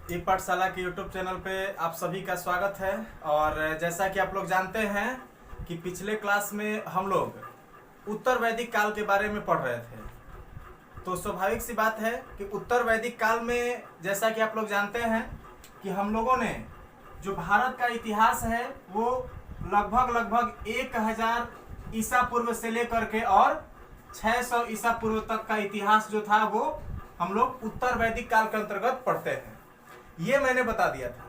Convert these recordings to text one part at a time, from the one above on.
ई पाठशाला के YouTube channel पे आप सभी का स्वागत है। और जैसा कि आप लोग जानते हैं कि पिछले क्लास में हम लोग उत्तर वैदिक काल के बारे में पढ़ रहे थे। तो स्वाभाविक सी बात है कि उत्तर वैदिक काल में जैसा कि आप लोग जानते हैं कि हम लोगों ने जो भारत का इतिहास है वो लगभग 1000 ईसा पूर्व से लेकर के और 600 ईसा पूर्व तक का इतिहास जो था वो हम लोग उत्तर वैदिक काल के अंतर्गत पढ़ते हैं, ये मैंने बता दिया था।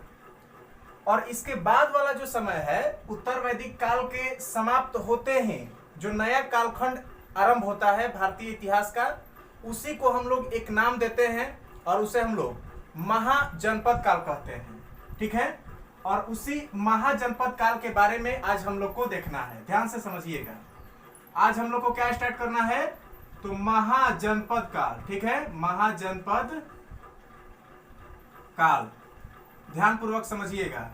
और इसके बाद वाला जो समय है उत्तर वैदिक काल के समाप्त होते ही जो नया कालखंड आरंभ होता है भारतीय इतिहास का, उसी को हम लोग एक नाम देते हैं और उसे हम लोग महाजनपद काल कहते हैं। ठीक है, और उसी महाजनपद काल के बारे में आज हम लोग को देखना है। ध्यान से समझिएगा, आज हम लोग को क्या स्टार्ट करना है, तो महाजनपद काल। ठीक है, महाजनपद काल, ध्यान पूर्वक समझिएगा।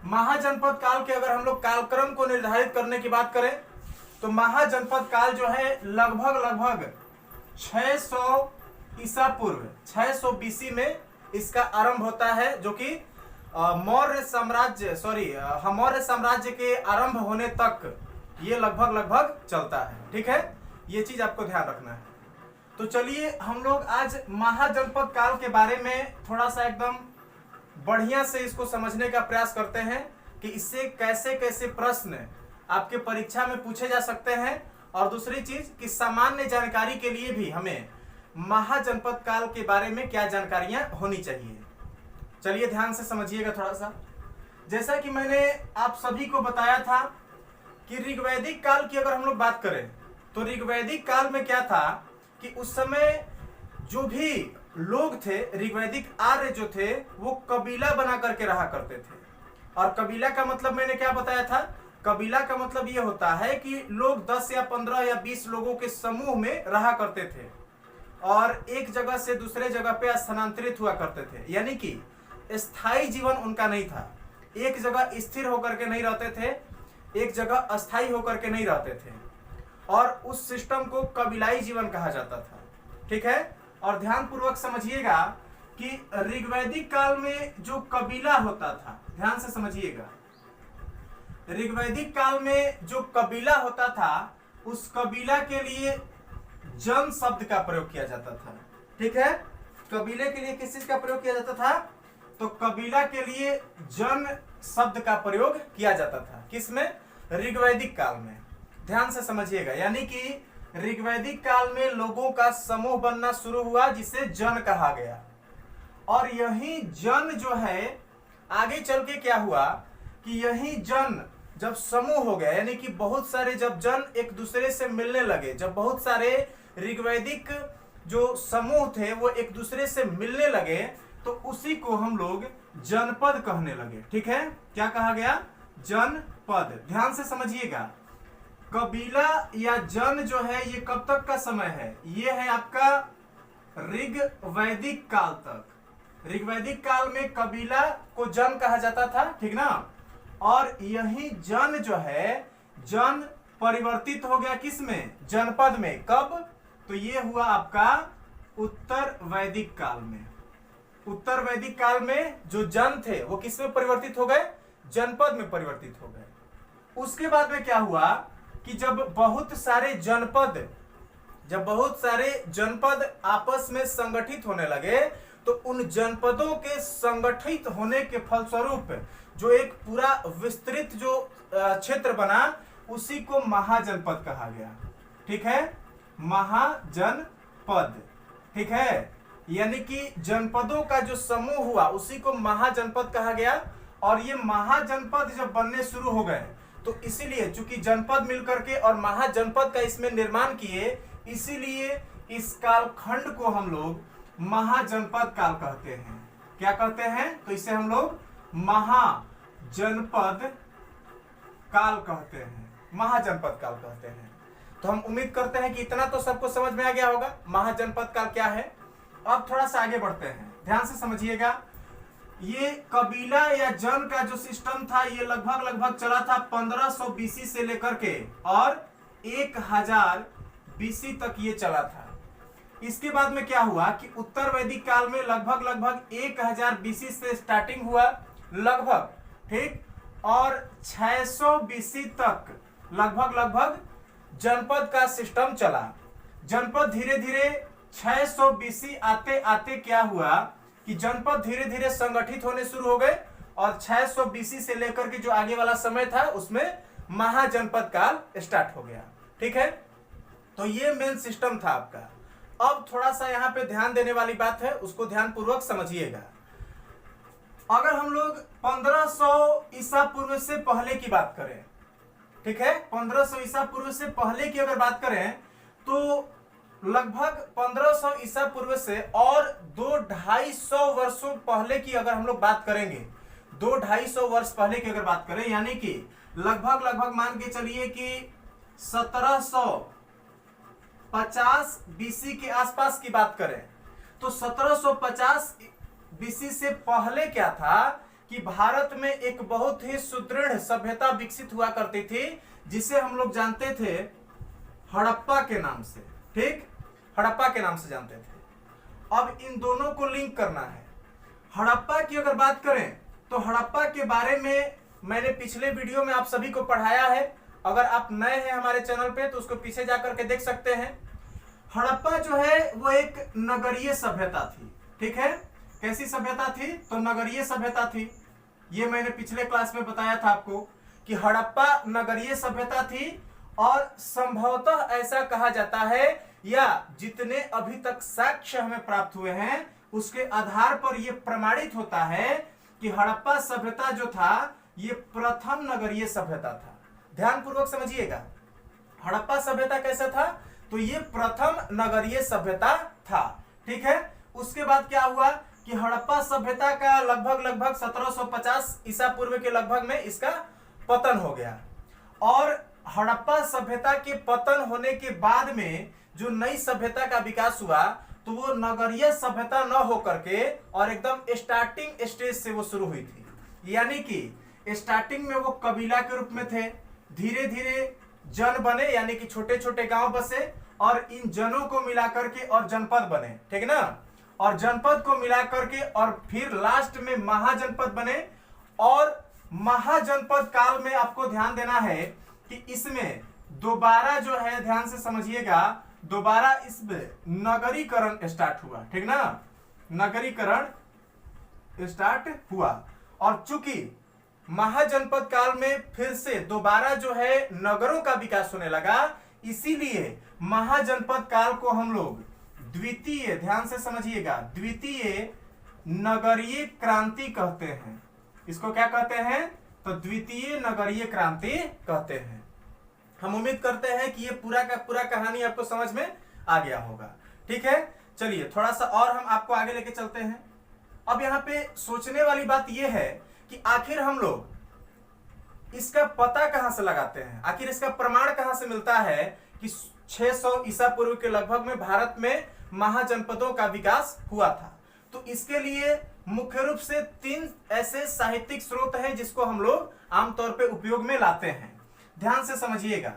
महाजनपद काल के अगर हम लोग कालक्रम को निर्धारित करने की बात करें तो महाजनपद काल जो है लगभग 600 ईसा पूर्व 600 बीसी में इसका आरंभ होता है, जो कि मौर्य साम्राज्य के आरंभ होने तक ये लगभग चलता है। ठीक है, ये चीज आपको ध्यान रखना है। तो चलिए हम लोग आज महाजनपद काल के बारे में थोड़ा सा एकदम बढ़िया से इसको समझने का प्रयास करते हैं कि इससे कैसे कैसे प्रश्न आपके परीक्षा में पूछे जा सकते हैं, और दूसरी चीज कि सामान्य जानकारी के लिए भी हमें महाजनपद काल के बारे में क्या जानकारियां होनी चाहिए। चलिए ध्यान से समझिएगा थोड़ा सा। जैसा कि मैंने आप सभी को बताया था कि ऋग्वैदिक काल की अगर हम लोग बात करें तो ऋग्वैदिक काल में क्या था कि उस समय जो भी लोग थे, ऋग्वैदिक आर्य जो थे, वो कबीला बना करके रहा करते थे। और कबीला का मतलब मैंने क्या बताया था, कबीला का मतलब ये होता है कि लोग 10 या 15 या 20 लोगों के समूह में रहा करते थे और एक जगह से दूसरे जगह पे स्थानांतरित हुआ करते थे। यानी कि स्थायी जीवन उनका नहीं था, एक जगह स्थिर होकर के नहीं रहते थे, एक जगह अस्थायी होकर के नहीं रहते थे, और उस सिस्टम को कबीलाई जीवन कहा जाता था। ठीक है, और ध्यान पूर्वक समझिएगा कि ऋग्वैदिक काल में जो कबीला होता था, ध्यान से समझिएगा, ऋग्वैदिक काल में जो कबीला होता था उस कबीला के लिए जन शब्द का प्रयोग किया जाता था। ठीक है, कबीले के लिए किस चीज का प्रयोग किया जाता था, तो कबीला के लिए जन शब्द का प्रयोग किया जाता था। किसमें, ऋग्वैदिक काल में। ध्यान से समझिएगा, यानी कि ऋग्वैदिक काल में लोगों का समूह बनना शुरू हुआ जिसे जन कहा गया। और यही जन जो है आगे चल के क्या हुआ कि यही जन जब समूह हो गया, यानी कि बहुत सारे जब जन एक दूसरे से मिलने लगे, जब बहुत सारे ऋग्वैदिक जो समूह थे वो एक दूसरे से मिलने लगे, तो उसी को हम लोग जनपद कहने लगे। ठीक है, क्या कहा गया, जनपद। ध्यान से समझिएगा, कबीला या जन जो है ये कब तक का समय है, ये है आपका ऋग्वैदिक काल तक। ऋग्वैदिक काल में कबीला को जन कहा जाता था, ठीक ना। और यही जन जो है, जन परिवर्तित हो गया किसमें, जनपद में। कब, तो ये हुआ आपका उत्तर वैदिक काल में। उत्तर वैदिक काल में जो जन थे वो किस में परिवर्तित हो गए, जनपद में परिवर्तित हो गए। उसके बाद में क्या हुआ कि जब बहुत सारे जनपद आपस में संगठित होने लगे, तो उन जनपदों के संगठित होने के फलस्वरूप जो एक पूरा विस्तृत जो क्षेत्र बना, उसी को महाजनपद कहा गया। ठीक है, महाजनपद। ठीक है, यानी कि जनपदों का जो समूह हुआ उसी को महाजनपद कहा गया। और ये महाजनपद जब बनने शुरू हो गए तो इसीलिए चूंकि जनपद मिलकर के और महाजनपद का इसमें निर्माण किए, इसीलिए इस कालखंड को हम लोग महाजनपद काल कहते हैं। क्या कहते हैं, तो इसे हम लोग महाजनपद काल कहते हैं, महाजनपद काल कहते हैं। तो हम उम्मीद करते हैं कि इतना तो सबको समझ में आ गया होगा महाजनपद काल क्या है। अब थोड़ा सा आगे बढ़ते हैं, ध्यान से समझिएगा। ये कबीला या जन का जो सिस्टम था ये लगभग चला था 1500 बीसी से लेकर के और 1000 बीसी तक ये चला था। इसके बाद में क्या हुआ कि उत्तर वैदिक काल में लगभग 1000 बीसी से स्टार्टिंग हुआ लगभग, ठीक, और 600 बीसी तक लगभग जनपद का सिस्टम चला। जनपद धीरे धीरे 600 बीसी आते आते क्या हुआ कि जनपद धीरे धीरे संगठित होने शुरू हो गए और 600 बीसी से लेकर के जो आगे वाला समय था उसमें महाजनपद काल स्टार्ट हो गया। ठीक है, तो ये मेन सिस्टम था आपका। अब थोड़ा सा यहाँ पे ध्यान देने वाली बात है, उसको ध्यान पूर्वक समझिएगा। अगर हम लोग 1500 ईसा पूर्व से पहले की बात करें, ठीक है, 1500 ईसा पूर्व से पहले की अगर बात करें तो लगभग 1500 ईसा पूर्व से और 200-250 वर्षों पहले की अगर हम लोग बात करेंगे, 200-250 वर्ष पहले की अगर बात करें, यानी कि लगभग मान के चलिए कि 1750 बीसी के आसपास की बात करें, तो 1750 बीसी से पहले क्या था कि भारत में एक बहुत ही सुदृढ़ सभ्यता विकसित हुआ करती थी, जिसे हम लोग जानते थे हड़प्पा के नाम से। ठीक, हड़प्पा के नाम से जानते थे। अब इन दोनों को लिंक करना है। हड़प्पा की अगर बात करें तो हड़प्पा के बारे में मैंने पिछले वीडियो में आप सभी को पढ़ाया है। अगर आप नए हैं हमारे चैनल पे तो उसको पीछे जाकर के देख सकते हैं। हड़प्पा जो है वो एक नगरीय सभ्यता थी। ठीक है, कैसी सभ्यता थी? तो नगरीय सभ्यता थी। ये मैंने पिछले क्लास में बताया था आपको कि हड़प्पा नगरीय सभ्यता थी और संभवतः ऐसा कहा जाता है, या जितने अभी तक साक्ष्य हमें प्राप्त हुए हैं उसके आधार पर यह प्रमाणित होता है कि हड़प्पा सभ्यता जो था ये प्रथम नगरीय सभ्यता था। ध्यान पूर्वक समझिएगा, हड़प्पा सभ्यता कैसा था? तो ये प्रथम नगरीय सभ्यता था। ठीक है, उसके बाद क्या हुआ कि हड़प्पा सभ्यता का लगभग 1750 ईसा पूर्व के लगभग में इसका पतन हो गया। और हड़प्पा सभ्यता के पतन होने के बाद में जो नई सभ्यता का विकास हुआ तो वो नगरीय सभ्यता न होकर के और एकदम स्टार्टिंग स्टेज से वो शुरू हुई थी। यानी कि स्टार्टिंग में वो कबीला के रूप में थे, धीरे धीरे जन बने, यानी कि छोटे छोटे गांव बसे और इन जनों को मिलाकर के और जनपद बने। ठीक ना, और जनपद को मिला करके और फिर लास्ट में महाजनपद बने। और महाजनपद काल में आपको ध्यान देना है कि इसमें दोबारा जो है, ध्यान से समझिएगा, दोबारा इसमें नगरीकरण स्टार्ट हुआ। ठीक ना, नगरीकरण स्टार्ट हुआ। और चूंकि महाजनपद काल में फिर से दोबारा जो है नगरों का विकास होने लगा, इसीलिए महाजनपद काल को हम लोग द्वितीय, ध्यान से समझिएगा, द्वितीय नगरीय क्रांति कहते हैं। इसको क्या कहते हैं? तो द्वितीय नगरीय क्रांति कहते हैं। हम उम्मीद करते हैं कि ये पूरा का पूरा कहानी आपको समझ में आ गया होगा। ठीक है, चलिए थोड़ा सा और हम आपको आगे लेके चलते हैं। अब यहाँ पे सोचने वाली बात यह है कि आखिर हम लोग इसका पता कहां से लगाते हैं, आखिर इसका प्रमाण कहां से मिलता है कि 600 ईसा पूर्व के लगभग में भारत में महाजनपदों का विकास हुआ था। तो इसके लिए मुख्य रूप से 3 ऐसे साहित्यिक स्रोत हैं जिसको हम लोग आमतौर पे उपयोग में लाते हैं। ध्यान से समझिएगा,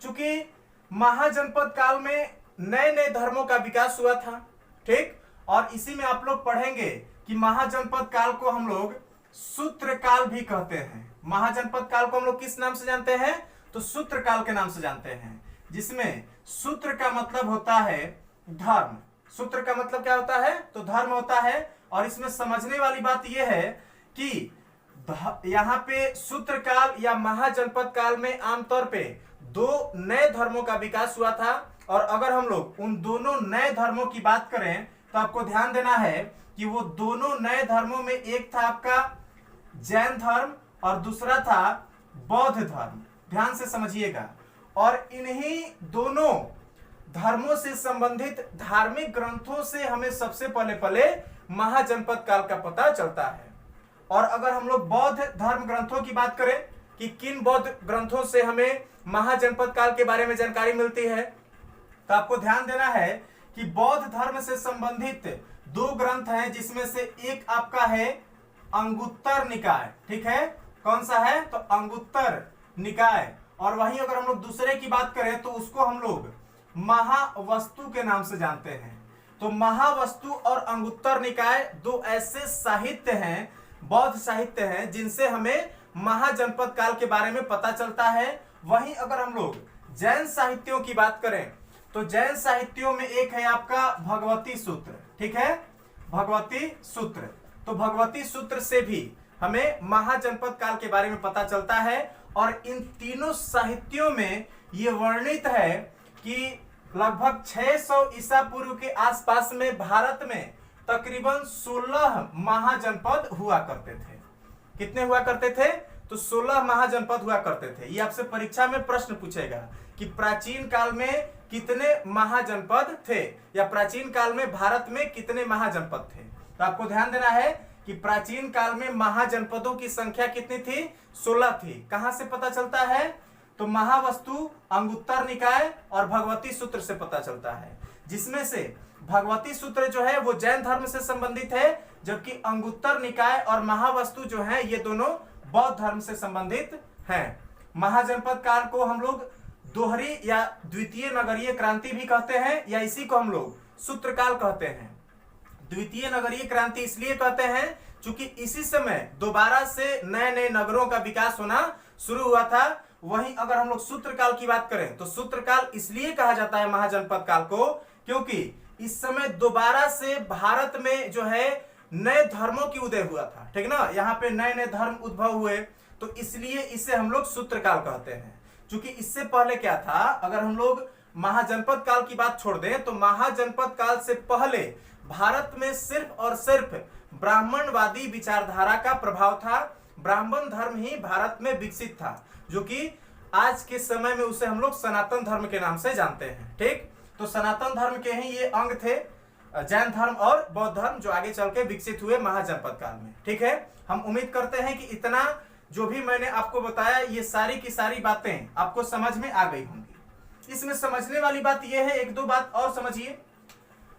चूंकि महाजनपद काल में नए नए धर्मों का विकास हुआ था। ठीक, और इसी में आप लोग पढ़ेंगे कि महाजनपद काल को हम लोग सूत्र काल भी कहते हैं। महाजनपद काल को हम लोग किस नाम से जानते हैं? तो सूत्र काल के नाम से जानते हैं, जिसमें सूत्र का मतलब होता है धर्म। सूत्र का मतलब क्या होता है? तो धर्म होता है। और इसमें समझने वाली बात यह है कि यहाँ पे सूत्र काल या महाजनपद काल में आमतौर पे 2 नए धर्मों का विकास हुआ था। और अगर हम लोग उन दोनों नए धर्मों की बात करें तो आपको ध्यान देना है कि वो दोनों नए धर्मों में एक था आपका जैन धर्म और दूसरा था बौद्ध धर्म। ध्यान से समझिएगा, और इन्हीं दोनों धर्मों से संबंधित धार्मिक ग्रंथों से हमें सबसे पहले महाजनपद काल का पता चलता है। और अगर हम लोग बौद्ध धर्म ग्रंथों की बात करें कि किन बौद्ध ग्रंथों से हमें महाजनपद काल के बारे में जानकारी मिलती है, तो आपको ध्यान देना है कि बौद्ध धर्म से संबंधित 2 ग्रंथ हैं, जिसमें से एक आपका है अंगुत्तर निकाय। ठीक है, कौन सा है? तो अंगुत्तर निकाय। और वहीं अगर हम लोग दूसरे की बात करें तो उसको हम लोग महावस्तु के नाम से जानते हैं। तो महावस्तु और अंगुत्तर निकाय दो ऐसे साहित्य हैं, बौद्ध साहित्य हैं, जिनसे हमें महाजनपद काल के बारे में पता चलता है। वहीं अगर हम लोग जैन साहित्यों की बात करें तो जैन साहित्यों में एक है आपका भगवती सूत्र, ठीक है, भगवती सूत्र। तो भगवती सूत्र से भी हमें महाजनपद काल के बारे में पता चलता है। और इन तीनों साहित्यों में यह वर्णित है कि लगभग 600 ईसा पूर्व के आसपास में भारत में तकरीबन 16 महाजनपद हुआ करते थे। कितने हुआ करते थे? तो 16 महाजनपद हुआ करते थे। ये आपसे परीक्षा में प्रश्न पूछेगा कि प्राचीन काल में कितने महाजनपद थे, या प्राचीन काल में भारत में कितने महाजनपद थे। तो आपको ध्यान देना है कि प्राचीन काल में महाजनपदों की संख्या कितनी थी? 16 थी। कहां से पता चलता है? तो महावस्तु, अंगुत्तर निकाय और भगवती सूत्र से पता चलता है, जिसमें से भगवती सूत्र जो है वो जैन धर्म से संबंधित है, जबकि अंगुत्तर निकाय और महावस्तु जो है ये दोनों बौद्ध धर्म से संबंधित हैं। महाजनपद काल को हम लोग दोहरी या द्वितीय नगरीय क्रांति भी कहते हैं, या इसी को हम लोग सूत्र काल कहते हैं। द्वितीय नगरीय क्रांति इसलिए कहते हैं क्योंकि इसी समय दोबारा से नए नए नगरों का विकास होना शुरू हुआ था। वहीं अगर हम लोग सूत्र काल की बात करें तो सूत्र काल इसलिए कहा जाता है महाजनपद काल को क्योंकि इस समय दोबारा से भारत में जो है नए धर्मों की उदय हुआ था, ठीक ना, यहाँ पे नए नए धर्म उद्भव हुए, तो इसलिए इसे हम लोग सूत्र काल कहते हैं। क्योंकि इससे पहले क्या था, अगर हम लोग महाजनपद काल की बात छोड़ दें तो महाजनपद काल से पहले भारत में सिर्फ और सिर्फ ब्राह्मणवादी विचारधारा का प्रभाव था। ब्राह्मण धर्म ही भारत में विकसित था, जो कि आज के समय में उसे हम लोग सनातन धर्म के नाम से जानते हैं, ठीक। तो सनातन धर्म के ही ये अंग थे, जैन धर्म और बौद्ध धर्म, जो आगे चल के विकसित हुए महाजनपद काल में, ठीक है। हम उम्मीद करते हैं कि इतना जो भी मैंने आपको बताया ये सारी की सारी बातें आपको समझ में आ गई होंगी। इसमें समझने वाली बात यह है, एक दो बात और समझिए।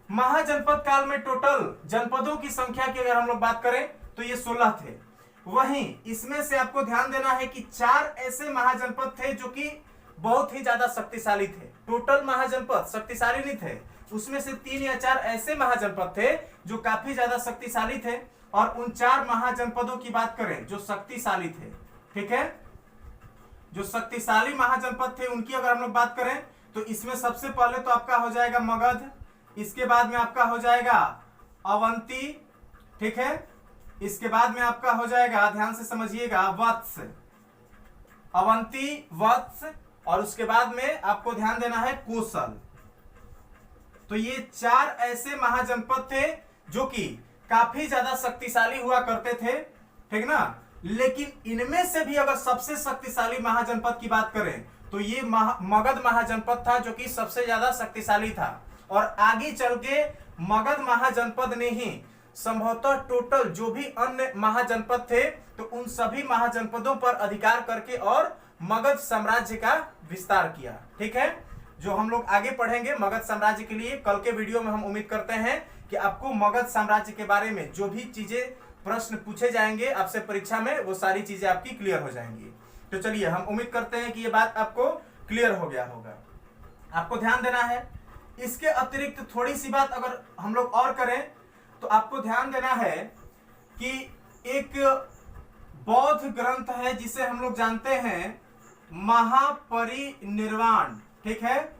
महाजनपद काल में टोटल जनपदों की संख्या की अगर हम लोग बात करें तो ये 16 थे। वहीं इसमें से आपको ध्यान देना है कि 4 ऐसे महाजनपद थे जो कि बहुत ही ज्यादा शक्तिशाली थे। टोटल महाजनपद शक्तिशाली नहीं थे, उसमें से 3 या 4 ऐसे महाजनपद थे जो काफी ज्यादा शक्तिशाली थे। और उन 4 महाजनपदों की बात करें जो शक्तिशाली थे, ठीक है, जो शक्तिशाली महाजनपद थे उनकी अगर हम लोग बात करें तो इसमें सबसे पहले तो आपका हो जाएगा मगध, इसके बाद में आपका हो जाएगा अवंती, ठीक है, इसके बाद में आपका हो जाएगा, ध्यान से समझिएगा, वत्स, अवंती, वत्स, और उसके बाद में आपको ध्यान देना है कोसल। तो ये 4 ऐसे महाजनपद थे जो कि काफी ज्यादा शक्तिशाली हुआ करते थे, ठीक ना। लेकिन इनमें से भी अगर सबसे शक्तिशाली महाजनपद की बात करें तो ये मगध महाजनपद था जो कि सबसे ज्यादा शक्तिशाली था। और आगे चल के मगध महाजनपद ने ही संभवतः टोटल जो भी अन्य महाजनपद थे तो उन सभी महाजनपदों पर अधिकार करके और मगध साम्राज्य का विस्तार किया, ठीक है। जो हम लोग आगे पढ़ेंगे मगध साम्राज्य के लिए कल के वीडियो में, हम उम्मीद करते हैं कि आपको मगध साम्राज्य के बारे में जो भी चीजें प्रश्न पूछे जाएंगे आपसे परीक्षा में वो सारी चीजें आपकी क्लियर हो जाएंगी। तो चलिए हम उम्मीद करते हैं कि ये बात आपको क्लियर हो गया होगा। आपको ध्यान देना है, इसके अतिरिक्त थोड़ी सी बात अगर हम लोग और करें तो आपको ध्यान देना है कि एक बौद्ध ग्रंथ है जिसे हम लोग जानते हैं महापरिनिर्वाण, ठीक है,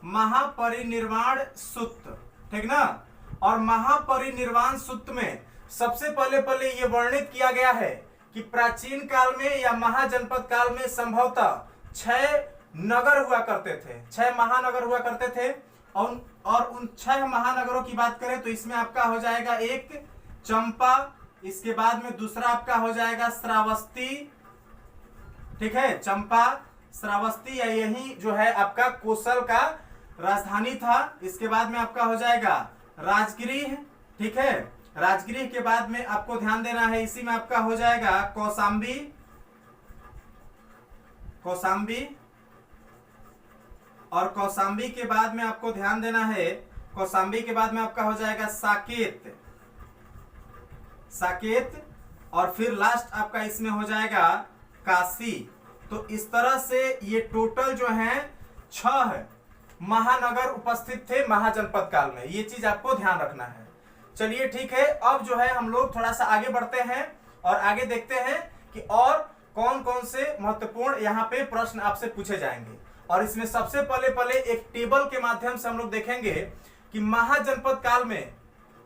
महापरिनिर्वाण सूत्र, ठीक ना। और महापरिनिर्वाण सूत्र में सबसे पहले ये वर्णित किया गया है कि प्राचीन काल में या महाजनपद काल में संभवतः 6 नगर हुआ करते थे, 6 महानगर हुआ करते थे। और उन 6 महानगरों की बात करें तो इसमें आपका हो जाएगा एक चंपा, इसके बाद में दूसरा आपका हो जाएगा श्रावस्ती, ठीक है, चंपा, श्रावस्ती, या यही जो है आपका कोसल का राजधानी था। इसके बाद में आपका हो जाएगा राजगृह, ठीक है, राजगृह के बाद में आपको ध्यान देना है इसी में आपका हो जाएगा कौशाम्बी, कौशाम्बी, और कौशाम्बी के बाद में आपको ध्यान देना है, कौशाम्बी के बाद में आपका हो जाएगा साकेत, साकेत, और फिर लास्ट आपका इसमें हो जाएगा काशी। तो इस तरह से ये टोटल जो है 6 है, महानगर उपस्थित थे महाजनपद काल में। ये चीज आपको ध्यान रखना है। चलिए ठीक है, अब जो है हम लोग थोड़ा सा आगे बढ़ते हैं और आगे देखते हैं कि और कौन कौन से महत्वपूर्ण यहाँ पे प्रश्न आपसे पूछे जाएंगे। और इसमें सबसे पहले एक टेबल के माध्यम से हम लोग देखेंगे कि महाजनपद काल में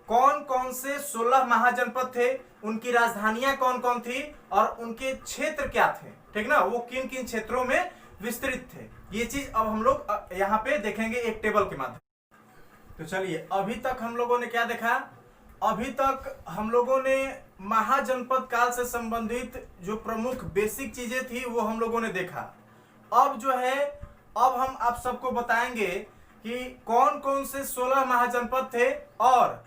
कौन कौन से 16 महाजनपद थे, उनकी राजधानियां कौन कौन थी और उनके क्षेत्र क्या थे, ठीक ना, वो किन किन क्षेत्रों में विस्तृत थे। ये चीज अब हम लोग यहाँ पे देखेंगे एक टेबल के माध्यम। तो चलिए, अभी तक हम लोगों ने क्या देखा? अभी तक हम लोगों ने महाजनपद काल से संबंधित जो प्रमुख बेसिक चीजें थी वो हम लोगों ने देखा। अब जो है, अब हम आप सबको बताएंगे कि कौन कौन से 16 महाजनपद थे और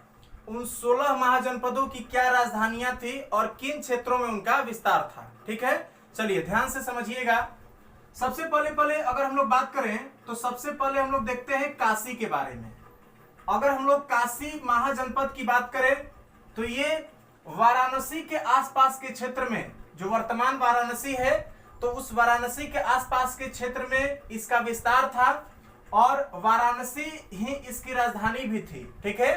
उन 16 महाजनपदों की क्या राजधानियां थी और किन क्षेत्रों में उनका विस्तार था। ठीक है, चलिए ध्यान से समझिएगा। सबसे पहले अगर हम लोग बात करें तो सबसे पहले हम लोग देखते हैं काशी के बारे में। अगर हम लोग काशी महाजनपद की बात करें तो ये वाराणसी के आसपास के क्षेत्र में, जो वर्तमान वाराणसी है, तो उस वाराणसी के आसपास के क्षेत्र में इसका विस्तार था और वाराणसी ही इसकी राजधानी भी थी। ठीक है,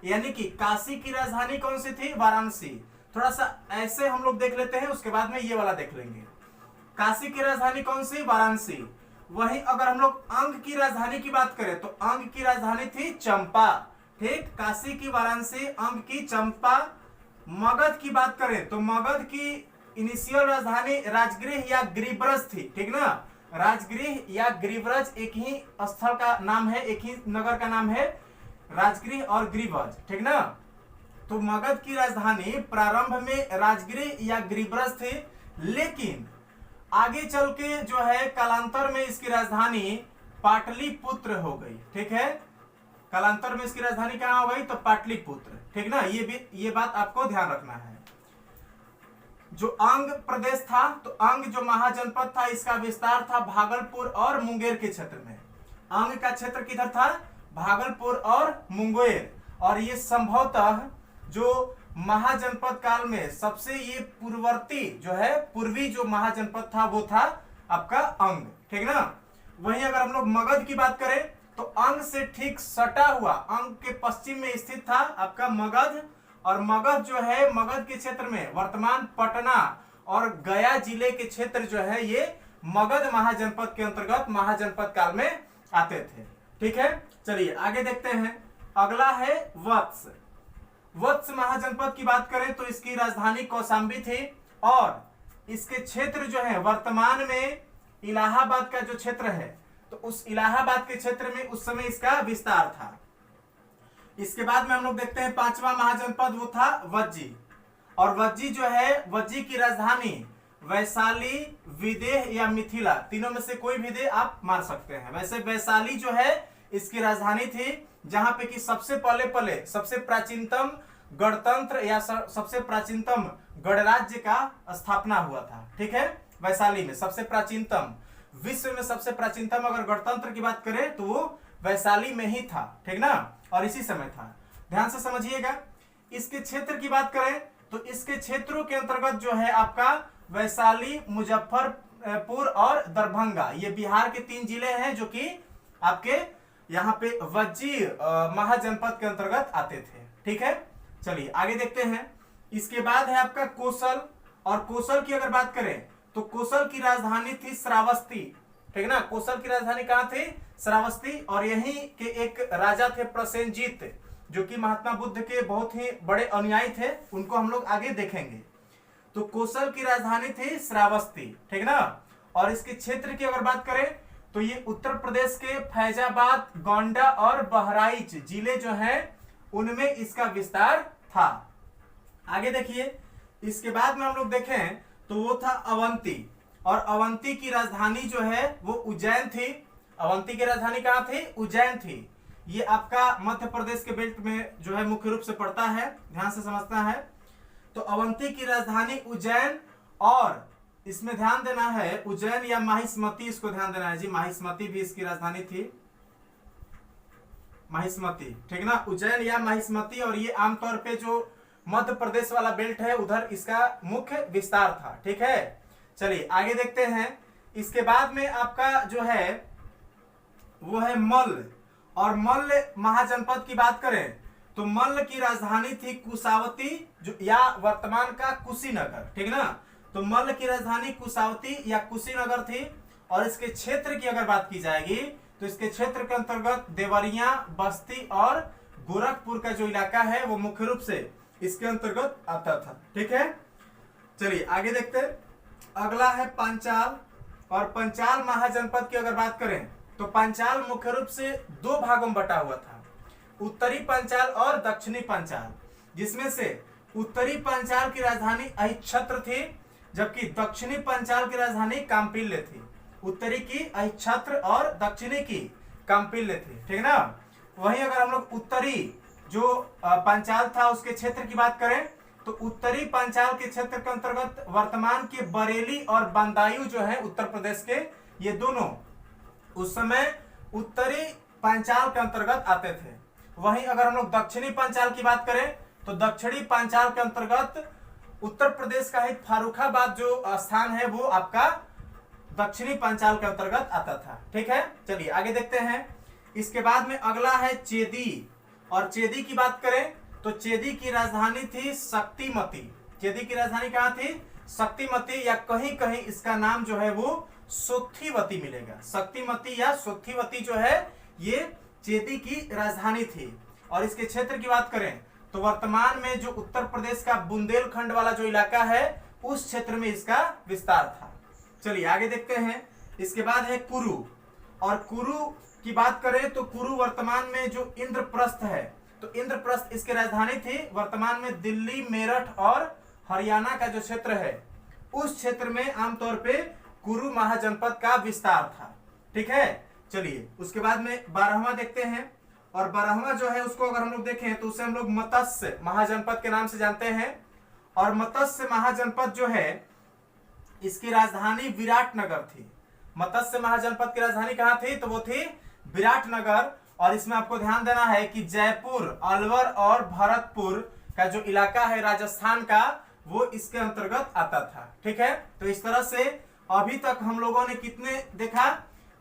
यानी कि काशी की राजधानी कौन सी थी? वाराणसी। थोड़ा सा ऐसे हम लोग देख लेते हैं, उसके बाद में ये वाला देख लेंगे। काशी की राजधानी कौन सी? वाराणसी। वहीं अगर हम लोग अंग की राजधानी की बात करें तो अंग की राजधानी थी चंपा। ठीक, काशी की वाराणसी, अंग की चंपा। मगध की बात करें तो मगध की इनिशियल राजधानी राजगृह या गिरिब्रज थी। ठीक ना, राजगृह या गिरिब्रज एक ही स्थल का नाम है, एक ही नगर का नाम है, राजगृह और गिरिब्रज। ठीक ना, तो मगध की राजधानी प्रारंभ में राजगृह या गिरिब्रज थी, लेकिन आगे चल के जो है कालांतर में इसकी राजधानी पाटलिपुत्र हो गई। ठीक है, कालांतर में इसकी राजधानी कहां हो गई? तो पाटलिपुत्र। ठीक ना, ये बात आपको ध्यान रखना है। जो अंग प्रदेश था, तो अंग जो महाजनपद था, इसका विस्तार था भागलपुर और मुंगेर के क्षेत्र में। अंग का क्षेत्र किधर था? भागलपुर और मुंगेर। और ये संभवतः जो महाजनपद काल में सबसे ये पूर्ववर्ती जो है, पूर्वी जो महाजनपद था वो था आपका अंग। ठीक ना, वहीं अगर हम लोग मगध की बात करें तो अंग से ठीक सटा हुआ, अंग के पश्चिम में स्थित था आपका मगध। और मगध जो है, मगध के क्षेत्र में वर्तमान पटना और गया जिले के क्षेत्र जो है, ये मगध महाजनपद के अंतर्गत महाजनपद काल में आते थे। ठीक है, चलिए आगे देखते हैं। अगला है वत्स। वत्स महाजनपद की बात करें तो इसकी राजधानी कौशाम्बी थी और इसके क्षेत्र जो है वर्तमान में इलाहाबाद का जो क्षेत्र है, तो उस इलाहाबाद के क्षेत्र में उस समय इसका विस्तार था। इसके बाद में हम लोग देखते हैं पांचवा महाजनपद, वो था वज्जी। और वज्जी जो है, वज्जी की राजधानी वैशाली, विदेह या मिथिला, तीनों में से कोई भी दे आप मार सकते हैं। वैसे वैशाली जो है इसकी राजधानी थी, जहां पे कि सबसे पहले सबसे प्राचीनतम गणतंत्र या सबसे प्राचीनतम गणराज्य का स्थापना हुआ था। ठीक है, वैशाली में सबसे प्राचीनतम, विश्व में सबसे प्राचीनतम अगर गणतंत्र की बात करें तो वो वैशाली में ही था। ठीक ना, और इसी समय था। ध्यान से समझिएगा। इसके क्षेत्र की बात करें तो इसके क्षेत्रों के अंतर्गत जो है आपका वैशाली, मुजफ्फरपुर और दरभंगा, ये बिहार के 3 जिले हैं जो कि आपके यहाँ पे वज्जी महाजनपद के अंतर्गत आते थे। ठीक है, चलिए आगे देखते हैं। इसके बाद है आपका कोसल। और कोसल की अगर बात करें तो कोसल की राजधानी थी श्रावस्ती। ठीक ना, कोसल की राजधानी कहाँ थी? श्रावस्ती। और यहीं के एक राजा थे प्रसेनजीत, जो कि महात्मा बुद्ध के बहुत ही बड़े अनुयायी थे, उनको हम लोग आगे देखेंगे। तो कोसल की राजधानी थी श्रावस्ती। ठीक ना, और इसके क्षेत्र की अगर बात करें तो ये उत्तर प्रदेश के फैजाबाद, गोंडा और बहराइच जिले जो हैं उनमें इसका विस्तार था। आगे देखिए, इसके बाद में हम लोग देखें तो वो था अवंती। और अवंती की राजधानी जो है वो उज्जैन थी। अवंती की राजधानी कहाँ थी? उज्जैन थी। ये आपका मध्य प्रदेश के बेल्ट में जो है मुख्य रूप से पड़ता है, ध्यान से समझना है। तो अवंती की राजधानी उज्जैन, और इसमें ध्यान देना है उज्जैन या माहिष्मती, इसको ध्यान देना है जी, माहिष्मती भी इसकी राजधानी थी, माहिष्मती। ठीक ना, उज्जैन या माहिष्मती। और ये आमतौर पे जो मध्य प्रदेश वाला बेल्ट है उधर इसका मुख्य विस्तार था। ठीक है, चलिए आगे देखते हैं। इसके बाद में आपका जो है वो है मल्ल। और मल्ल महाजनपद की बात करें तो मल्ल की राजधानी थी कुशावती, जो या वर्तमान का कुशीनगर, ठीक ना। तो मल्ल की राजधानी कुशावती या कुशीनगर थी। और इसके क्षेत्र की अगर बात की जाएगी तो इसके क्षेत्र के अंतर्गत देवरिया, बस्ती और गोरखपुर का जो इलाका है वो मुख्य रूप से इसके अंतर्गत आता था, ठीक है। चलिए आगे देखते हैं। अगला है पांचाल। और पांचाल महाजनपद की अगर बात करें तो पांचाल मुख्य रूप से दो भागों में बटा हुआ था, उत्तरी पांचाल और दक्षिणी पांचाल, जिसमें से उत्तरी पांचाल की राजधानी अहिच्छत्र थी, जबकि दक्षिणी पांचाल की राजधानी काम्पिल्य थी। उत्तरी की अहिच्छत्र और दक्षिणी की काम्पिल्य थी, ठीक ना। वहीं अगर हम लोग उत्तरी जो पांचाल था उसके क्षेत्र की बात करें तो उत्तरी पांचाल के क्षेत्र के अंतर्गत वर्तमान के बरेली और बंदायूं जो है उत्तर प्रदेश के, ये दोनों उस समय उत्तरी पांचाल के अंतर्गत आते थे। वहीं अगर हम लोग दक्षिणी पांचाल की बात करें तो दक्षिणी पांचाल के अंतर्गत उत्तर प्रदेश का एक फर्रुखाबाद जो स्थान है वो आपका दक्षिणी पांचाल के अंतर्गत आता था, ठीक है। चलिए आगे देखते हैं। इसके बाद में अगला है चेदी। और चेदी की बात करें तो चेदी की राजधानी थी शक्तिमती। चेदी की राजधानी कहाँ थी? शक्तिमती, या कहीं कहीं इसका नाम जो है वो सोत्थीवती मिलेगा। शक्तिमती या सोत्थीवती जो है ये चेदी की राजधानी थी। और इसके क्षेत्र की बात करें तो वर्तमान में जो उत्तर प्रदेश का बुंदेलखंड वाला जो इलाका है उस क्षेत्र में इसका विस्तार था। चलिए आगे देखते हैं। इसके बाद है कुरु। और कुरु की बात करें तो कुरु वर्तमान में जो इंद्रप्रस्थ है, तो इंद्रप्रस्थ इसकी राजधानी थी। वर्तमान में दिल्ली, मेरठ और हरियाणा का जो क्षेत्र है उस क्षेत्र में आमतौर पे कुरु महाजनपद का विस्तार था, ठीक है। चलिए उसके बाद में 12वां देखते हैं। और 12वां जो है उसको अगर हम लोग देखें तो उसे हम लोग मत्स्य महाजनपद के नाम से जानते हैं। और मत्स्य महाजनपद जो है इसकी राजधानी विराटनगर थी। मत्स्य महाजनपद की राजधानी कहाँ थी? तो वो थी विराटनगर। और इसमें आपको ध्यान देना है कि जयपुर, अलवर और भरतपुर का जो इलाका है राजस्थान का वो इसके अंतर्गत आता था, ठीक है। तो इस तरह से अभी तक हम लोगों ने कितने देखा?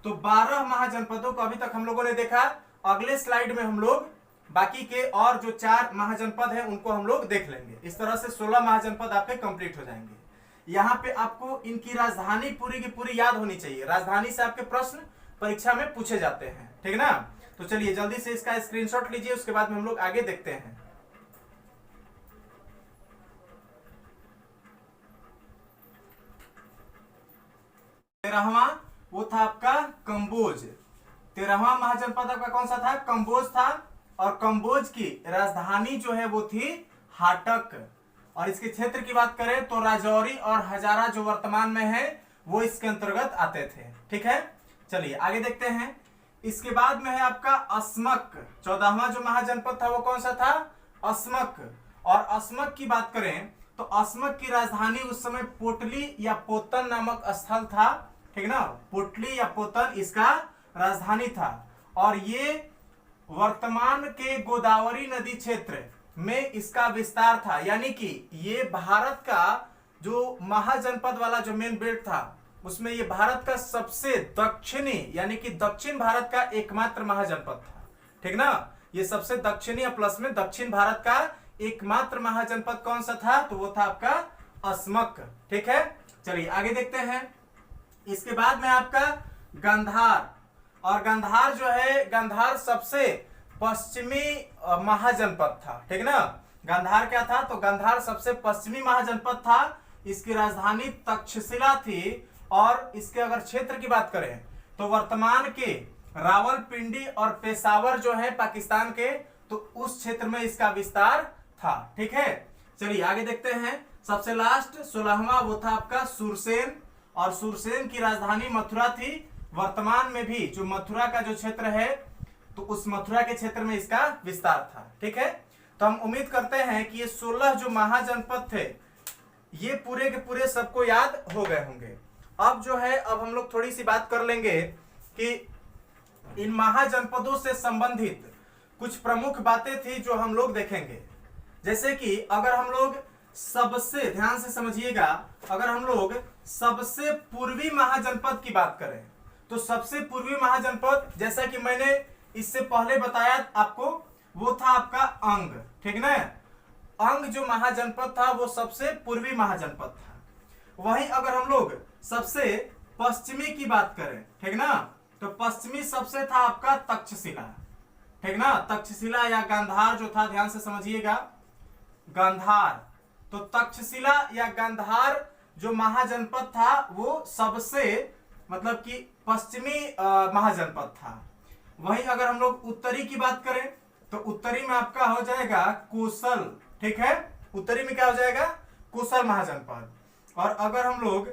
तो 12 महाजनपदों को अभी तक हम लोगों ने देखा। अगले स्लाइड में हम लोग बाकी के और जो 4 महाजनपद हैं उनको हम लोग देख लेंगे। इस तरह से 16 महाजनपद आपके कंप्लीट हो जाएंगे। यहाँ पे आपको इनकी राजधानी पूरी की पूरी याद होनी चाहिए। राजधानी से आपके प्रश्न परीक्षा में पूछे जाते हैं, ठीक ना। तो चलिए जल्दी से इसका स्क्रीनशॉट लीजिए, उसके बाद में हम लोग आगे देखते हैं। तेरहवां वो था आपका कंबोज। 13वां महाजनपद आपका कौन सा था? कंबोज था। और कंबोज की राजधानी जो है वो थी हाटक। और इसके क्षेत्र की बात करें तो राजौरी और हजारा जो वर्तमान में है वो इसके अंतर्गत आते थे, ठीक है। चलिए आगे देखते हैं। इसके बाद में है आपका अस्मक। 14वां जो महाजनपद था वो कौन सा था? अस्मक। और अस्मक की बात करें तो अस्मक की राजधानी उस समय पोटली या पोतन नामक स्थल था, ठीक ना। पोटली या पोतन इसका राजधानी था। और ये वर्तमान के गोदावरी नदी क्षेत्र में इसका विस्तार था। यानी कि ये भारत का जो महाजनपद वाला जो मेन बेल्ट था उसमें ये भारत का सबसे दक्षिणी यानी कि दक्षिण भारत का एकमात्र महाजनपद था, ठीक ना। ये सबसे दक्षिणी प्लस में दक्षिण भारत का एकमात्र महाजनपद कौन सा था? तो वो था आपका अस्मक, ठीक है। चलिए आगे देखते हैं। इसके बाद में आपका गंधार। और गंधार जो है, गंधार सबसे पश्चिमी महाजनपद था, ठीक ना। गंधार क्या था? तो गंधार सबसे पश्चिमी महाजनपद था। इसकी राजधानी तक्षशिला थी। और इसके अगर क्षेत्र की बात करें तो वर्तमान के रावलपिंडी और पेशावर जो है पाकिस्तान के, तो उस क्षेत्र में इसका विस्तार था, ठीक है। चलिए आगे देखते हैं। सबसे लास्ट 16वां वो था आपका सुरसेन। और सुरसेन की राजधानी मथुरा थी। वर्तमान में भी जो मथुरा का जो क्षेत्र है तो उस मथुरा के क्षेत्र में इसका विस्तार था, ठीक है। तो हम उम्मीद करते हैं कि ये 16 जो महाजनपद थे ये पूरे के पूरे सबको याद हो गए होंगे। अब जो है अब हम लोग थोड़ी सी बात कर लेंगे कि इन महाजनपदों से संबंधित कुछ प्रमुख बातें थी जो हम लोग देखेंगे। जैसे कि अगर हम लोग सबसे ध्यान से समझिएगा, अगर हम लोग सबसे पूर्वी महाजनपद की बात करें तो सबसे पूर्वी महाजनपद, जैसा कि मैंने इससे पहले बताया आपको, वो था आपका अंग, ठीक ना। अंग जो महाजनपद था वो सबसे पूर्वी महाजनपद था। वहीं अगर हम लोग सबसे पश्चिमी की बात करें, ठीक ना, तो पश्चिमी सबसे था आपका तक्षशिला, ठीक ना। तक्षशिला या गांधार जो था, ध्यान से समझिएगा, गांधार। तो तक्षशिला या गांधार जो महाजनपद था वो सबसे मतलब कि पश्चिमी महाजनपद था। वहीं अगर हम लोग उत्तरी की बात करें तो उत्तरी में आपका हो जाएगा कोसल, ठीक है। उत्तरी में क्या हो जाएगा, कोसल महाजनपद। और अगर हम लोग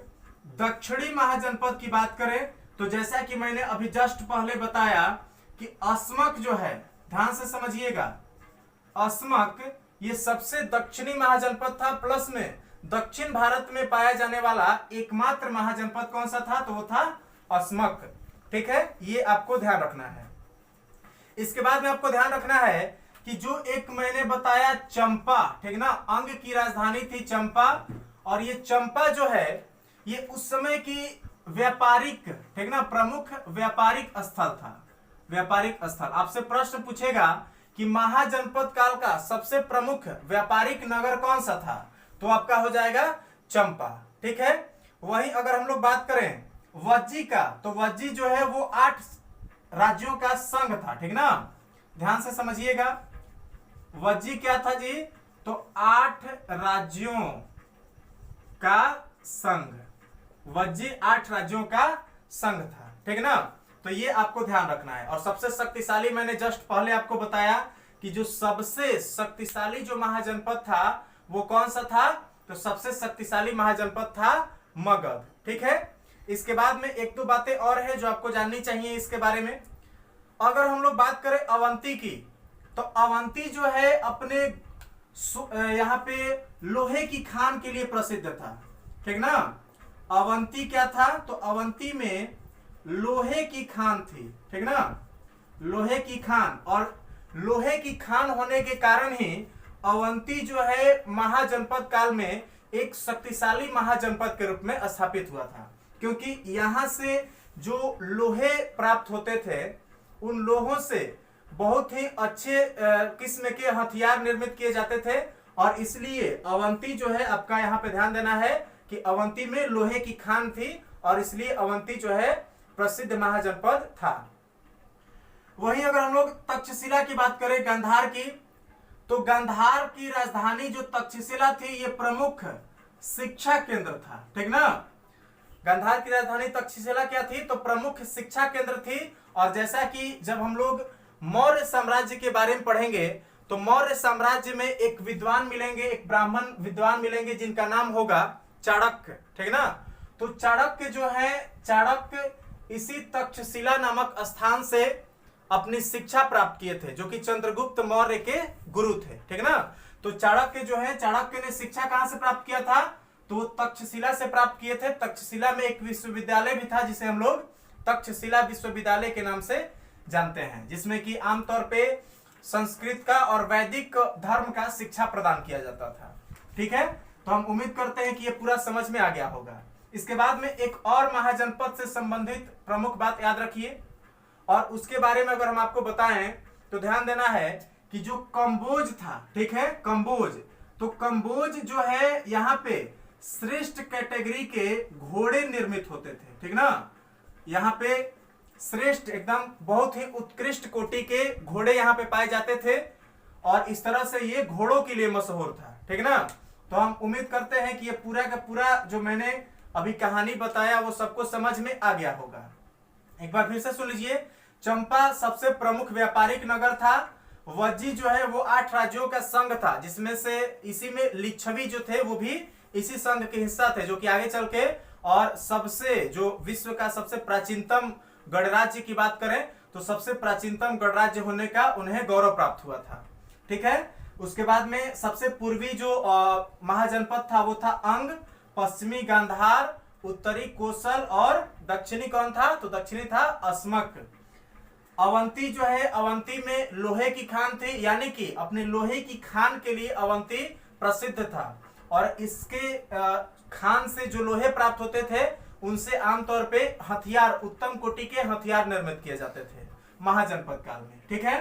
दक्षिणी महाजनपद की बात करें तो जैसा कि मैंने अभी जस्ट पहले बताया कि अस्मक जो है, ध्यान से समझिएगा, अस्मक ये सबसे दक्षिणी महाजनपद था, प्लस में दक्षिण भारत में पाया जाने वाला एकमात्र महाजनपद कौन सा था, तो वो था अस्मक, ठीक है। ये आपको ध्यान रखना है। इसके बाद में आपको ध्यान रखना है कि जो एक मैंने बताया चंपा, ठीक ना, अंग की राजधानी थी चंपा, और ये चंपा जो है ये उस समय की व्यापारिक, ठीक ना, प्रमुख व्यापारिक स्थल था। व्यापारिक स्थल, आपसे प्रश्न पूछेगा कि महाजनपद काल का सबसे प्रमुख व्यापारिक नगर कौन सा था, तो आपका हो जाएगा चंपा, ठीक है। वहीं अगर हम लोग बात करें वज्जी का, तो वज्जी जो है वो 8 राज्यों का संघ था, ठीक ना। ध्यान से समझिएगा, वज्जी क्या था जी, तो 8 राज्यों का संघ, वज्जी 8 राज्यों का संघ था, ठीक ना। तो ये आपको ध्यान रखना है। और सबसे शक्तिशाली, मैंने जस्ट पहले आपको बताया कि जो सबसे शक्तिशाली जो महाजनपद था वो कौन सा था, तो सबसे शक्तिशाली महाजनपद था मगध, ठीक है। इसके बाद में एक दो बातें और है जो आपको जाननी चाहिए इसके बारे में। अगर हम लोग बात करें अवंती की, तो अवंती जो है अपने यहाँ पे लोहे की खान के लिए प्रसिद्ध था, ठीक ना। अवंती क्या था, तो अवंती में लोहे की खान थी, ठीक ना, लोहे की खान। और लोहे की खान होने के कारण ही अवंती जो है महाजनपद काल में एक शक्तिशाली महाजनपद के रूप में स्थापित हुआ था, क्योंकि यहां से जो लोहे प्राप्त होते थे उन लोहों से बहुत ही अच्छे किस्म के हथियार निर्मित किए जाते थे। और इसलिए अवंती जो है, आपका यहाँ पे ध्यान देना है कि अवंती में लोहे की खान थी, और इसलिए अवंती जो है प्रसिद्ध महाजनपद था। वहीं अगर हम लोग तक्षशिला की बात करें, गांधार की, तो गांधार की राजधानी जो तक्षशिला थी ये प्रमुख शिक्षा केंद्र था, ठीक ना। गांधार की राजधानी तक्षशिला क्या थी, तो प्रमुख शिक्षा केंद्र थी। और जैसा कि जब हम लोग मौर्य साम्राज्य के बारे में पढ़ेंगे तो मौर्य साम्राज्य में एक विद्वान मिलेंगे, एक ब्राह्मण विद्वान मिलेंगे जिनका नाम होगा चाणक्य, ठीक ना। तो चाणक्य जो है, चाणक्य इसी तक्षशिला नामक स्थान से अपनी शिक्षा प्राप्त किए थे, जो कि चंद्रगुप्त मौर्य के गुरु थे, ठीक ना। तो चाणक्य जो है, चाणक्य ने शिक्षा कहां से प्राप्त किया था, तो वो तक्षशिला से प्राप्त किए थे। तक्षशिला में एक विश्वविद्यालय भी था जिसे हम लोग तक्षशिला विश्वविद्यालय के नाम से जानते हैं, जिसमें कि आमतौर पे संस्कृत का और वैदिक धर्म का शिक्षा प्रदान किया जाता था, ठीक है। तो हम उम्मीद करते हैं कि ये पूरा समझ में आ गया होगा। इसके बाद में एक और महाजनपद से संबंधित प्रमुख बात याद रखिए, और उसके बारे में अगर हम आपको बताएं तो ध्यान देना है कि जो कंबोज था, ठीक है, कंबोज, तो कंबोज जो है यहाँ पे श्रेष्ठ कैटेगरी के घोड़े निर्मित होते थे, ठीक ना। यहाँ पे श्रेष्ठ, एकदम बहुत ही उत्कृष्ट कोटि के घोड़े यहाँ पे पाए जाते थे, और इस तरह से ये घोड़ों के लिए मशहूर था, ठीक ना। तो हम उम्मीद करते हैं कि ये पूरा का पूरा जो मैंने अभी कहानी बताया वो सबको समझ में आ गया होगा। एक बार फिर से सुन लीजिए, चंपा सबसे प्रमुख व्यापारिक नगर था। वज्जी जो है वो 8 राज्यों का संघ था, जिसमें से इसी में लिच्छवी जो थे वो भी इसी संघ के हिस्सा थे, जो कि आगे चल के और सबसे जो विश्व का सबसे प्राचीनतम गणराज्य की बात करें तो सबसे प्राचीनतम गणराज्य होने का उन्हें गौरव प्राप्त हुआ था, ठीक है। उसके बाद में सबसे पूर्वी जो महाजनपद था वो था अंग, पश्चिमी गांधार, उत्तरी कोसल, और दक्षिणी कौन था, तो दक्षिणी था अस्मक। अवंती जो है, अवंती में लोहे की खान थी, यानी कि अपने लोहे की खान के लिए अवंती प्रसिद्ध था, और इसके खान से जो लोहे प्राप्त होते थे उनसे आमतौर पे हथियार, उत्तम कोटि के हथियार निर्मित किए जाते थे महाजनपद काल में। ठीक है,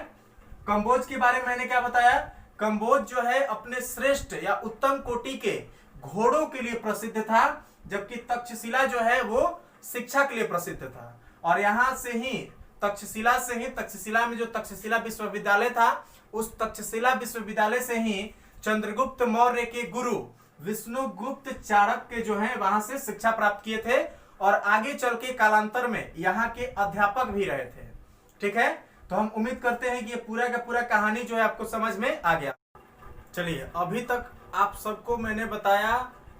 कंबोज के बारे में मैंने क्या बताया, कंबोज जो है अपने श्रेष्ठ या उत्तम कोटि के घोड़ों के लिए प्रसिद्ध था, जबकि तक्षशिला जो है वो शिक्षा के लिए प्रसिद्ध था। और यहां से ही तक्षशिला में जो तक्षशिला विश्वविद्यालय था, उस तक्षशिला विश्वविद्यालय से ही चंद्रगुप्त मौर्य के गुरु विष्णुगुप्त चाणक्य जो है वहां से शिक्षा प्राप्त किए थे और आगे चल के कालांतर में यहाँ के अध्यापक भी रहे थे। ठीक है, तो हम उम्मीद करते हैं कि ये पूरा का पूरा कहानी जो है आपको समझ में आ गया। चलिए, अभी तक आप सबको मैंने बताया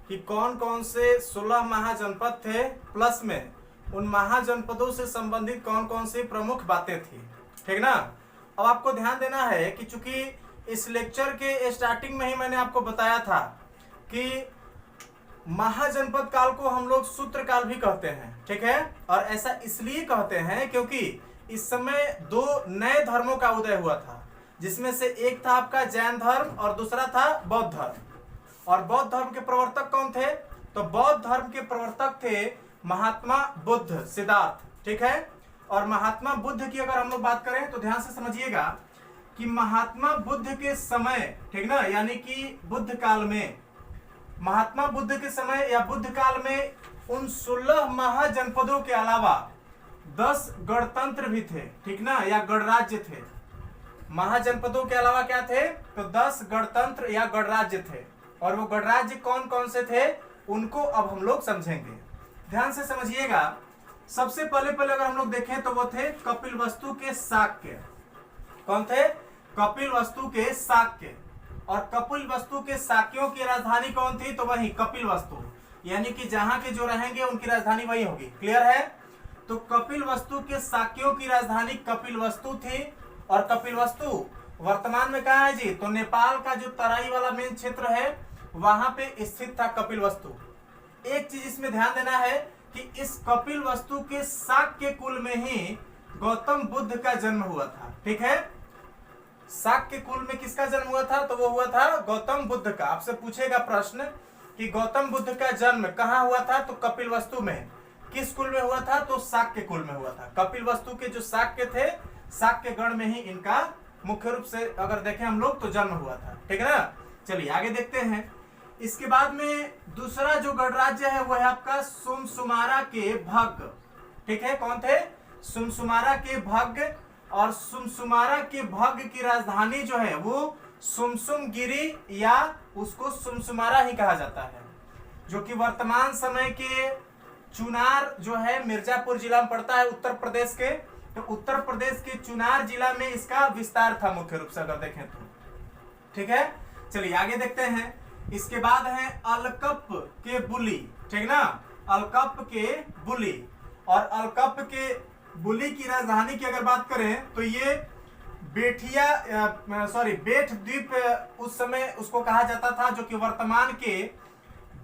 कि कौन कौन से 16 महाजनपद थे, प्लस में उन महाजनपदों से संबंधित कौन कौन सी प्रमुख बातें थी। ठीक ना, अब आपको ध्यान देना है कि चूंकि इस लेक्चर के स्टार्टिंग में ही मैंने आपको बताया था कि महाजनपद काल को हम लोग सूत्र काल भी कहते हैं। ठीक है, और ऐसा इसलिए कहते हैं क्योंकि इस समय 2 नए धर्मों का उदय हुआ था, जिसमें से एक था आपका जैन धर्म और दूसरा था बौद्ध धर्म। और बौद्ध धर्म के प्रवर्तक कौन थे, तो बौद्ध धर्म के प्रवर्तक थे महात्मा बुद्ध, सिद्धार्थ। ठीक है, और महात्मा बुद्ध की अगर हम लोग बात करें तो ध्यान से समझिएगा कि महात्मा बुद्ध के समय, ठीक ना, यानी कि बुद्ध काल में, महात्मा बुद्ध के समय या बुद्ध काल में उन 16 महाजनपदों के अलावा 10 गणतंत्र भी थे। ठीक ना, या गणराज्य थे। महाजनपदों के अलावा क्या थे, तो 10 गणतंत्र या गणराज्य थे। और वो गणराज्य कौन कौन से थे उनको अब हम लोग समझेंगे। ध्यान से समझिएगा। सबसे पहले अगर हम लोग देखें तो वो थे कपिलवस्तु के शाक्य। कौन थे, कपिलवस्तु के शाक्य। और कपिलवस्तु के शाक्यों की राजधानी कौन थी, तो वही कपिलवस्तु, यानी कि जहां के जो रहेंगे उनकी राजधानी वही होगी। क्लियर है, तो कपिलवस्तु के शाक्यों की राजधानी कपिलवस्तु थी। और कपिलवस्तु वर्तमान में कहाँ है जी, तो नेपाल का जो तराई वाला मेन क्षेत्र है वहां पे स्थित था कपिलवस्तु। एक चीज इसमें ध्यान देना है कि इस कपिलवस्तु के शाक्य कुल में ही गौतम बुद्ध का जन्म हुआ था। ठीक है, शाक्य कुल में किसका जन्म हुआ था, तो वो हुआ था गौतम बुद्ध का। आपसे पूछेगा प्रश्न कि गौतम बुद्ध का जन्म कहाँ हुआ था, तो कपिलवस्तु में। किस कुल में हुआ था, तो शाक्य कुल में हुआ था। कपिलवस्तु के जो शाक्य थे, शाक्य गण में ही इनका मुख्य रूप से अगर देखें हम लोग तो जन्म हुआ था। ठीक है ना, चलिए आगे देखते हैं। इसके बाद में दूसरा जो गणराज्य है वो है आपका सुमसुमारा के भग। ठीक है, कौन थे, सुमसुमारा के भग। और सुमसुमारा के भग की राजधानी जो है वो सुमसुमगिरी या उसको सुमसुमारा ही कहा जाता है, जो कि वर्तमान समय के चुनार जो है मिर्जापुर जिला में पड़ता है उत्तर प्रदेश के। तो उत्तर प्रदेश के चुनार जिला में इसका विस्तार था मुख्य रूप से अगर देखें तो। ठीक है, चलिए आगे देखते हैं। इसके बाद है अलकप के बुली। ठीक ना, अलकप के बुली। और अलकप के बुली की राजधानी की अगर बात करें तो ये बेठ द्वीप उस समय उसको कहा जाता था, जो कि वर्तमान के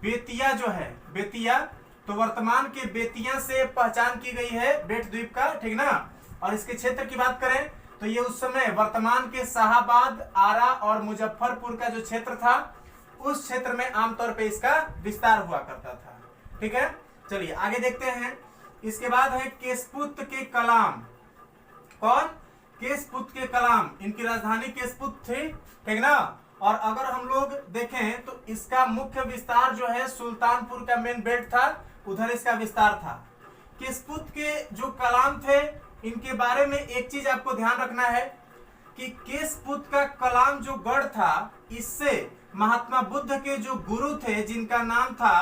बेतिया जो है, बेतिया, तो वर्तमान के बेतिया से पहचान की गई है बेठ द्वीप का। ठीक ना, और इसके क्षेत्र की बात करें तो ये उस समय वर्तमान के शाहाबाद, आरा और मुजफ्फरपुर का जो क्षेत्र था उस क्षेत्र में आमतौर पे इसका विस्तार हुआ करता था। ठीक है, चलिए आगे देखते हैं। इसके बाद है केशपुत के कलाम। कौन, केशपुत के कलाम, इनकी राजधानी केशपुत थी। ठीक ना, और अगर हम लोग देखें तो इसका मुख्य विस्तार जो है सुल्तानपुर का मेन बेल्ट था, उधर इसका विस्तार था। केशपुत के जो कलाम थे इनके बारे में एक चीज आपको ध्यान रखना है कि केशपुत का कलाम जो गढ़ था, इससे महात्मा बुद्ध के जो गुरु थे जिनका नाम था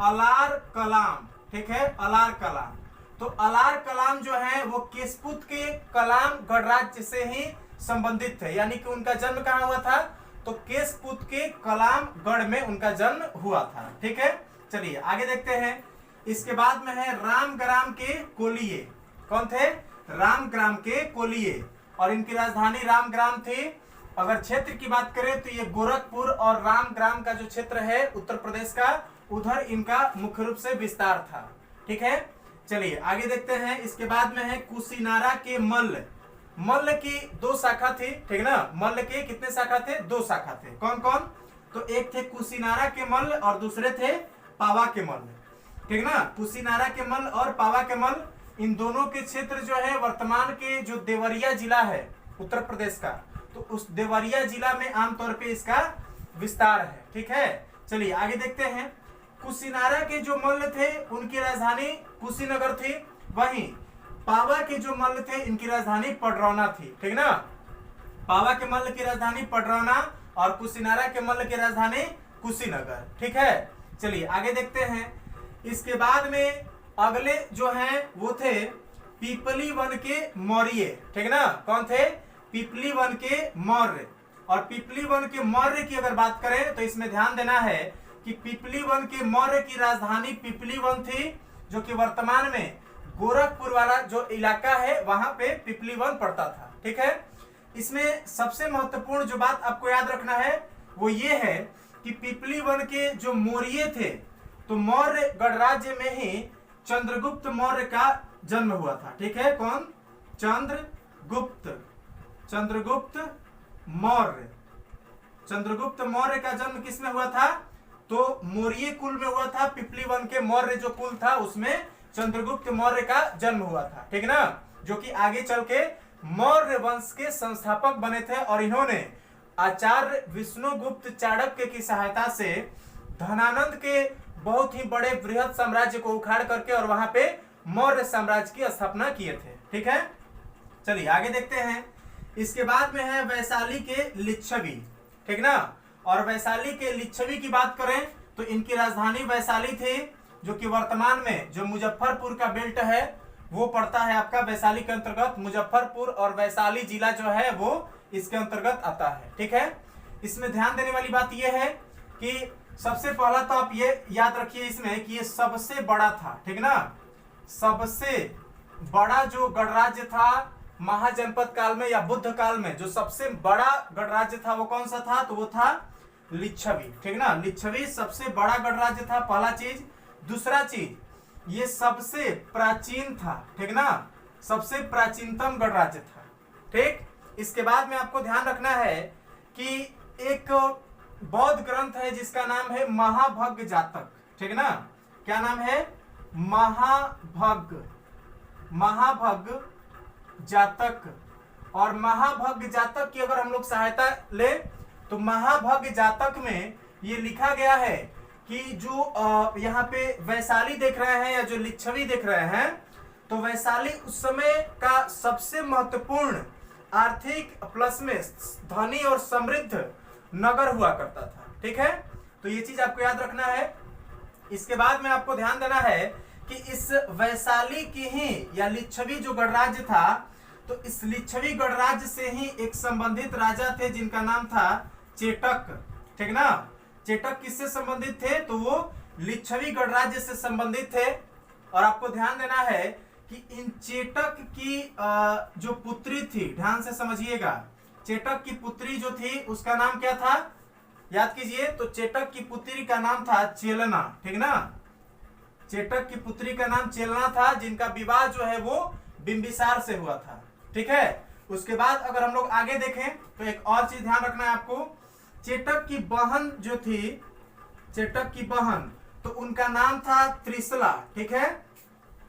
अलार कलाम। ठीक है, अलार कलाम। तो अलार कलाम जो है वो केशपुत के कलाम गणराज्य से ही संबंधित थे, यानी कि उनका जन्म कहाँ हुआ था, तो केशपुत के कलाम गढ़ में उनका जन्म हुआ था। ठीक है, चलिए आगे देखते हैं। इसके बाद में है रामग्राम के कोलिये। कौन थे, रामग्राम के कोलिये। और इनकी राजधानी रामग्राम थी। अगर क्षेत्र की बात करें तो ये गोरखपुर और रामग्राम का जो क्षेत्र है उत्तर प्रदेश का, उधर इनका मुख्य रूप से विस्तार था। ठीक है, चलिए आगे देखते हैं। इसके बाद में है कुशीनारा के मल्ल। मल्ल की 2 शाखा थी। ठीक ना, मल्ल के कितने शाखा थे, 2 शाखा थे। कौन कौन, तो एक थे कुशीनारा के मल्ल और दूसरे थे पावा के मल्ल। ठीक ना। कुशीनारा के मल्ल और पावा के मल्ल, इन दोनों के क्षेत्र जो है वर्तमान के जो देवरिया जिला है उत्तर प्रदेश का, तो उस देवरिया जिला में आमतौर पे इसका विस्तार है। ठीक है, चलिए आगे देखते हैं। कुशीनारा के जो मल्ल थे उनकी राजधानी कुशीनगर थी, वहीं पावा के जो मल्ल थे इनकी राजधानी पडरौना थी। ठीक ना, पावा के मल्ल की राजधानी पडरौना और कुशीनारा के मल्ल की राजधानी कुशीनगर। ठीक है, चलिए आगे देखते हैं। इसके बाद में अगले जो हैं वो थे पीपली वन के मौर्य। ठीक ना, कौन थे? पीपली वन के मौर्य। और पीपली वन के मौर्य की अगर बात करें तो इसमें ध्यान देना है कि पीपली वन के मौर्य की राजधानी पीपली वन थी, जो कि वर्तमान में गोरखपुर वाला जो इलाका है वहां पे पीपली वन पड़ता था। ठीक है, इसमें सबसे महत्वपूर्ण जो बात आपको याद रखना है वो ये है कि पीपली वन के जो मौर्य थे, तो मौर्य गणराज्य में ही चंद्रगुप्त मौर्य का जन्म हुआ था। ठीक है, कौन? चंद्रगुप्त मौर्य। चंद्रगुप्त मौर्य का जन्म किसमें हुआ था? तो मौर्य कुल में हुआ था। पीपली वन के मौर्य जो कुल था उसमें चंद्रगुप्त मौर्य का जन्म हुआ था। ठीक ना, जो कि आगे चल के मौर्य वंश के संस्थापक बने थे और इन्होंने आचार्य विष्णुगुप्त चाणक्य की सहायता से धनानंद के बहुत ही बड़े बृहद साम्राज्य को उखाड़ करके और वहां पे मौर्य साम्राज्य की स्थापना किए थे। ठीक है, चलिए आगे देखते हैं। इसके बाद में है वैशाली के लिच्छवी। ठीक ना, और वैशाली के लिच्छवी की बात करें तो इनकी राजधानी वैशाली थी, जो कि वर्तमान में जो मुजफ्फरपुर का बेल्ट है वो पड़ता है आपका वैशाली के अंतर्गत। मुजफ्फरपुर और वैशाली जिला जो है वो इसके अंतर्गत आता है। ठीक है, इसमें ध्यान देने वाली बात यह है कि सबसे पहला तो आप ये याद रखिए इसमें कि ये सबसे बड़ा था। ठीक ना, सबसे बड़ा जो गणराज्य था महाजनपद काल में या बुद्ध काल में, जो सबसे बड़ा गणराज्य था वो कौन सा था? तो वो था लिच्छवी। ठीक ना, लिच्छवी सबसे बड़ा गणराज्य था, पहला चीज। दूसरा चीज, ये सबसे प्राचीन था। ठीक ना, सबसे प्राचीनतम गणराज्य था। ठीक, इसके बाद में आपको ध्यान रखना है कि एक बौद्ध ग्रंथ है जिसका नाम है महाभग जातक। ठीक ना, क्या नाम है? महाभग जातक। और महाभग जातक की अगर हम लोग सहायता ले तो महाभग जातक में ये लिखा गया है कि जो यहाँ पे वैशाली देख रहे हैं या जो लिच्छवी देख रहे हैं, तो वैशाली उस समय का सबसे महत्वपूर्ण आर्थिक प्लस में धनी और समृद्ध नगर हुआ करता था। ठीक है, तो ये चीज आपको याद रखना है। इसके बाद में आपको ध्यान देना है कि इस वैशाली की ही या लिच्छवी जो गणराज्य था, तो इस लिच्छवी गणराज्य से ही एक संबंधित राजा थे जिनका नाम था चेटक। ठीक ना, चेटक किससे संबंधित थे? तो वो लिच्छवी गणराज्य से संबंधित थे। और आपको ध्यान देना है कि इन चेटक की जो पुत्री थी, ध्यान से समझिएगा, चेटक की पुत्री जो थी उसका नाम क्या था? याद कीजिए, तो चेटक की पुत्री का नाम था चेलना। ठीक ना, चेटक की पुत्री का नाम चेलना था, जिनका विवाह जो है वो बिंबिसार से हुआ था। ठीक है, उसके बाद अगर हम लोग आगे देखें तो एक और चीज ध्यान रखना है आपको। चेटक की बहन जो थी, चेटक की बहन, तो उनका नाम था त्रिशला। ठीक है,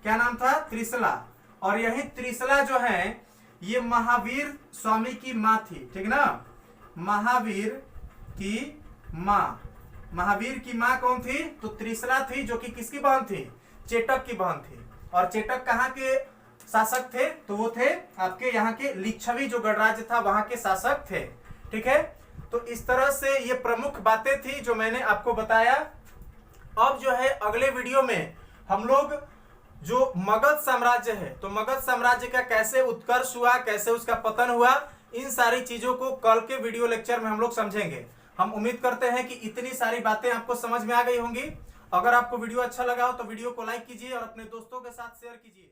क्या नाम था? त्रिशला। और यही त्रिशला जो है ये महावीर स्वामी की माँ थी। ठीक ना, महावीर की माँ कौन थी? तो त्रिशला थी, जो कि किसकी बहन थी? चेटक की बहन थी। और चेटक कहाँ के शासक थे? तो वो थे आपके यहाँ के लिच्छवी जो गणराज्य था वहां के शासक थे। ठीक है, तो इस तरह से ये प्रमुख बातें थी जो मैंने आपको बताया। अब जो है अगले वीडियो में हम लोग जो मगध साम्राज्य है, तो मगध साम्राज्य का कैसे उत्कर्ष हुआ, कैसे उसका पतन हुआ, इन सारी चीजों को कल के वीडियो लेक्चर में हम लोग समझेंगे। हम उम्मीद करते हैं कि इतनी सारी बातें आपको समझ में आ गई होंगी। अगर आपको वीडियो अच्छा लगा हो तो वीडियो को लाइक कीजिए और अपने दोस्तों के साथ शेयर कीजिए।